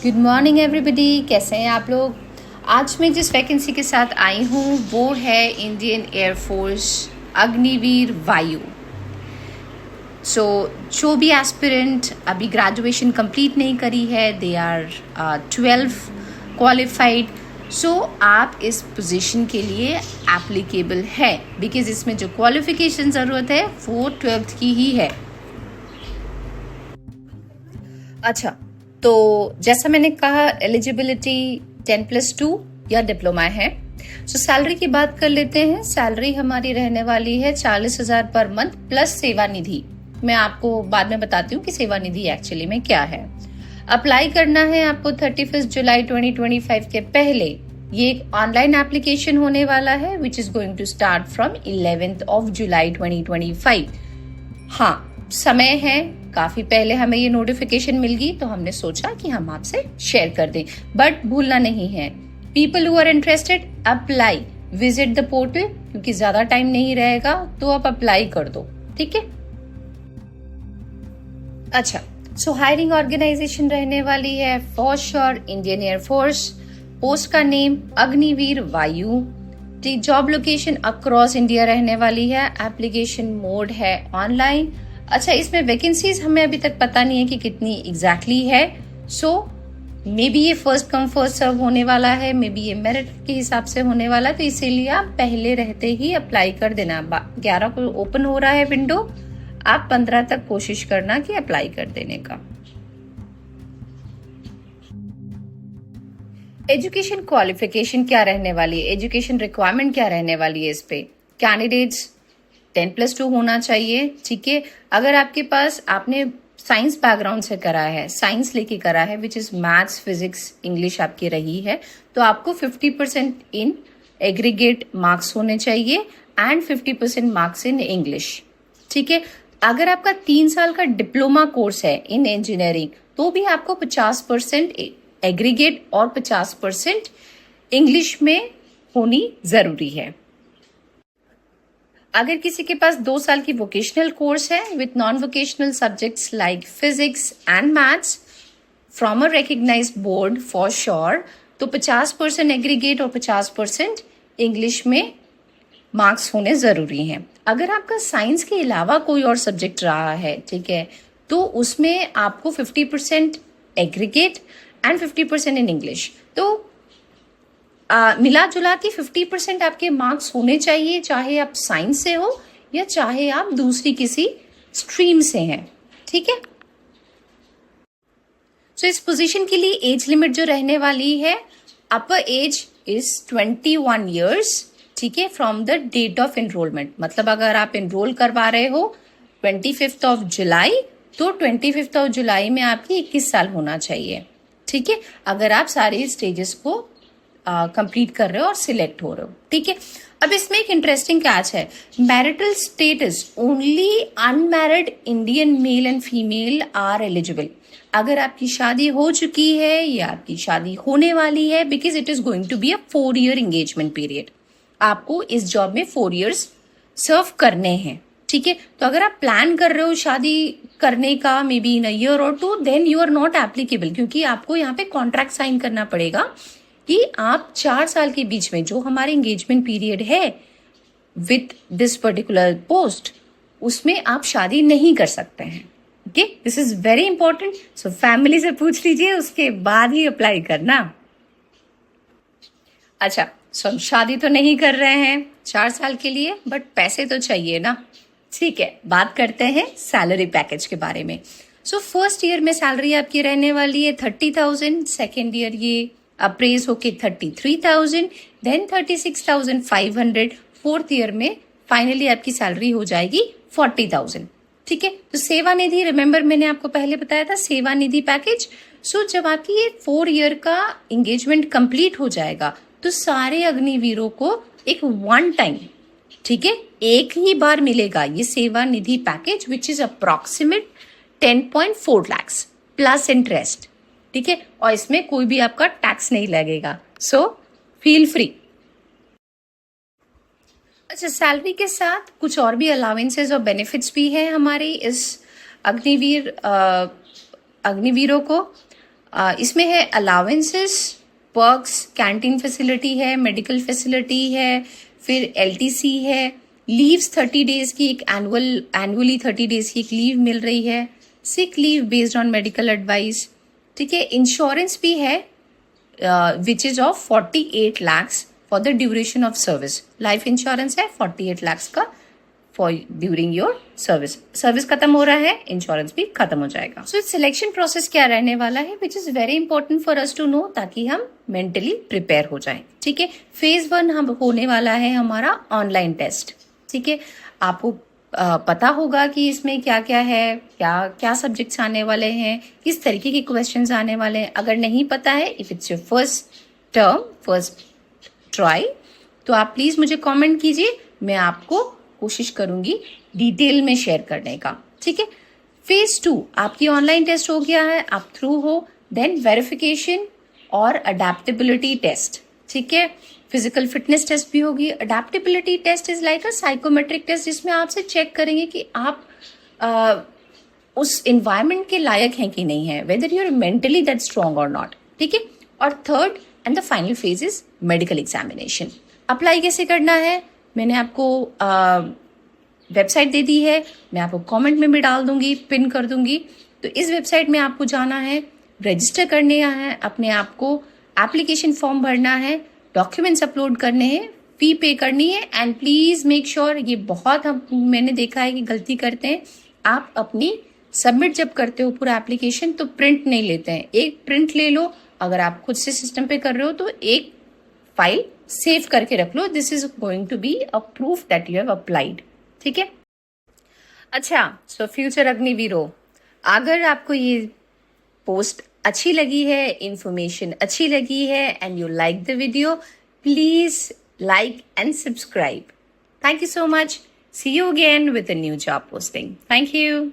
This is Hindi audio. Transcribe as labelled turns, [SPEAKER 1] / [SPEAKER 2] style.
[SPEAKER 1] गुड मॉर्निंग एवरीबॉडी, कैसे हैं आप लोग। आज मैं जिस वैकेंसी के साथ आई हूँ वो है इंडियन एयरफोर्स अग्निवीर वायु। जो भी एस्पिरेंट अभी ग्रेजुएशन कंप्लीट नहीं करी है, दे आर 12 क्वालिफाइड, सो आप इस पोजीशन के लिए एप्लीकेबल है, बिकॉज इसमें जो क्वालिफिकेशन ज़रूरत है वो 12th की ही है। अच्छा, तो जैसा मैंने कहा एलिजिबिलिटी 10+2 या डिप्लोमा है। सैलरी की बात कर लेते हैं। सैलरी हमारी रहने वाली है 40,000 पर मंथ प्लस सेवा निधि। मैं आपको बाद में बताती हूँ कि सेवा निधि एक्चुअली में क्या है। अप्लाई करना है आपको 31 जुलाई 2025 के पहले। ये एक ऑनलाइन एप्लीकेशन होने वाला है which is going to start from 11th of July 2025। हाँ, समय है, काफी पहले हमें ये नोटिफिकेशन मिल गई तो हमने सोचा कि हम आपसे शेयर कर दें। बट भूलना नहीं है, people who are interested apply, visit the portal, क्योंकि ज्यादा टाइम नहीं रहेगा तो आप अप्लाई कर दो, ठीक है। अच्छा, सो हायरिंग ऑर्गेनाइजेशन रहने वाली है for sure Indian air force. Post का नेम अग्निवीर वायु। जॉब लोकेशन अक्रॉस इंडिया रहने वाली है। एप्लीकेशन मोड है ऑनलाइन। अच्छा, इसमें वैकेंसीज हमें अभी तक पता नहीं है कि कितनी एग्जैक्टली है। सो मे बी ये फर्स्ट कम फर्स्ट सर्व होने वाला है, मे बी ये मेरिट के हिसाब से होने वाला है, तो इसीलिए आप पहले रहते ही अप्लाई कर देना। 11 को ओपन हो रहा है विंडो, आप 15 तक कोशिश करना कि अप्लाई कर देने का। एजुकेशन क्वालिफिकेशन क्या रहने वाली है, एजुकेशन रिक्वायरमेंट क्या रहने वाली है इस पे। कैंडिडेट्स 10+2 होना चाहिए, ठीक है। अगर आपके पास आपने साइंस बैकग्राउंड से करा है, साइंस लेके करा है, which is maths physics English आपकी रही है, तो आपको 50% इन एग्रीगेट मार्क्स होने चाहिए एंड 50% मार्क्स इन इंग्लिश, ठीक है। अगर आपका 3 साल का डिप्लोमा कोर्स है इन इंजीनियरिंग तो भी आपको 50% एग्रीगेट और 50% इंग्लिश में होनी जरूरी है। अगर किसी के पास 2 साल की वोकेशनल कोर्स है with non vocational subjects like physics and maths from a recognised board for sure, तो 50% एग्रीगेट और 50% इंग्लिश में मार्क्स होने जरूरी हैं। अगर आपका साइंस के अलावा कोई और सब्जेक्ट रहा है, ठीक है, तो उसमें आपको 50% एग्रीगेट एंड 50% इन इंग्लिश, तो मिला जुला के 50% आपके मार्क्स होने चाहिए, चाहे आप साइंस से हो या चाहे आप दूसरी किसी स्ट्रीम से हैं, ठीक है। सो इस पोजीशन के लिए एज लिमिट जो रहने वाली है, अपर एज इज 21 ईयर्स, ठीक है, from the date of enrolment. मतलब अगर आप एनरोल करवा रहे हो 25th of जुलाई, तो 25th of जुलाई में आपकी 21 साल होना चाहिए, ठीक है, अगर आप सारे स्टेजेस को कंप्लीट कर रहे हो और सिलेक्ट हो रहे हो, ठीक है। अब इसमें एक इंटरेस्टिंग कैच है, marital status only unmarried Indian male and female are eligible. अगर आपकी शादी हो चुकी है या आपकी शादी होने वाली है, because it is going to be a 4 year engagement period, आपको इस जॉब में 4 years सर्व करने हैं, ठीक है। तो अगर आप प्लान कर रहे हो शादी करने का may be in a year और 2, then you are not applicable, क्योंकि आपको यहाँ पे कॉन्ट्रैक्ट साइन करना पड़ेगा कि आप 4 साल के बीच में जो हमारे एंगेजमेंट पीरियड है विथ दिस पर्टिकुलर पोस्ट, उसमें आप शादी नहीं कर सकते हैं, okay. This is very important. So family से पूछ लीजिए, उसके बाद ही अप्लाई करना। अच्छा, सो शादी तो नहीं कर रहे हैं 4 साल के लिए, बट पैसे तो चाहिए ना, ठीक है। बात करते हैं सैलरी पैकेज के बारे में। सो फर्स्ट ईयर में सैलरी आपकी रहने वाली है 30,000, सेकेंड ईयर ये अप्रेज होके 33,000, देन 36,500, फोर्थ ईयर में फाइनली आपकी सैलरी हो जाएगी 40,000, ठीक है। तो सेवा निधि, रिमेंबर मैंने आपको पहले बताया था सेवा निधि पैकेज। सो जब आपकी ये 4 year का एंगेजमेंट कंप्लीट हो जाएगा तो सारे अग्निवीरों को एक वन टाइम, ठीक है, एक ही बार मिलेगा ये Seva Nidhi package which is approximate 10.4 lakhs plus interest, ठीक है, और इसमें कोई भी आपका टैक्स नहीं लगेगा। So feel free. अच्छा, सैलरी के साथ कुछ और भी अलाउंसेस और बेनिफिट्स भी हैं हमारे इस अग्निवीरों को। इसमें है अलाउंसेस, पर्क्स, कैंटीन फैसिलिटी है, मेडिकल फैसिलिटी है, फिर एलटीसी है, लीव्स 30 डेज की एक एनुअली 30 डेज की एक लीव मिल रही है, sick leave based on medical advice, ठीक है। इंश्योरेंस भी है which is of 48 lakhs for the duration of service. Life insurance है 48 lakhs का फॉर ड्यूरिंग योर सर्विस खत्म हो रहा है, इंश्योरेंस भी खत्म हो जाएगा। सो सिलेक्शन प्रोसेस क्या रहने वाला है which is very important for us to know, ताकि हम मेंटली प्रिपेयर हो जाएं, ठीक है। फेज 1 हम होने वाला है हमारा ऑनलाइन टेस्ट, ठीक है। आपको पता होगा कि इसमें क्या क्या है, क्या क्या सब्जेक्ट्स आने वाले हैं, किस तरीके के क्वेश्चंस आने वाले हैं। अगर नहीं पता है, if it's your first try, तो आप प्लीज मुझे कमेंट कीजिए, मैं आपको कोशिश करूंगी डिटेल में शेयर करने का, ठीक है। फेज 2 आपकी ऑनलाइन टेस्ट हो गया है, आप थ्रू हो, देन वेरिफिकेशन और अडेप्टेबिलिटी टेस्ट, ठीक है। फिजिकल फिटनेस टेस्ट भी होगी। Adaptability test is like a psychometric test, जिसमें आपसे चेक करेंगे कि आप उस एनवायरमेंट के लायक हैं कि नहीं है, whether you are mentally that strong और नॉट, ठीक है। और third and the final phase is medical examination. Apply कैसे करना है, मैंने आपको वेबसाइट दे दी है, मैं आपको कमेंट में भी डाल दूंगी, पिन कर दूंगी। तो इस वेबसाइट में आपको जाना है, रजिस्टर करने है, अपने आप को एप्लीकेशन फॉर्म भरना है, डॉक्यूमेंट्स अपलोड करने हैं, फी पे करनी है, एंड प्लीज मेक श्योर, ये बहुत मैंने देखा है कि गलती करते हैं, आप अपनी सबमिट जब करते हो पूरा एप्लीकेशन तो प्रिंट नहीं लेते हैं। एक प्रिंट ले लो, अगर आप खुद से सिस्टम पे कर रहे हो तो एक फाइल सेव करके रख लो, this is going to be a proof that you have applied, ठीक है। अच्छा, सो फ्यूचर अग्निवीरों, अगर आपको ये पोस्ट अच्छी लगी है, इंफॉर्मेशन अच्छी लगी है, and you like the video, please like and subscribe. Thank you so much. See you again with a new job posting. Thank you.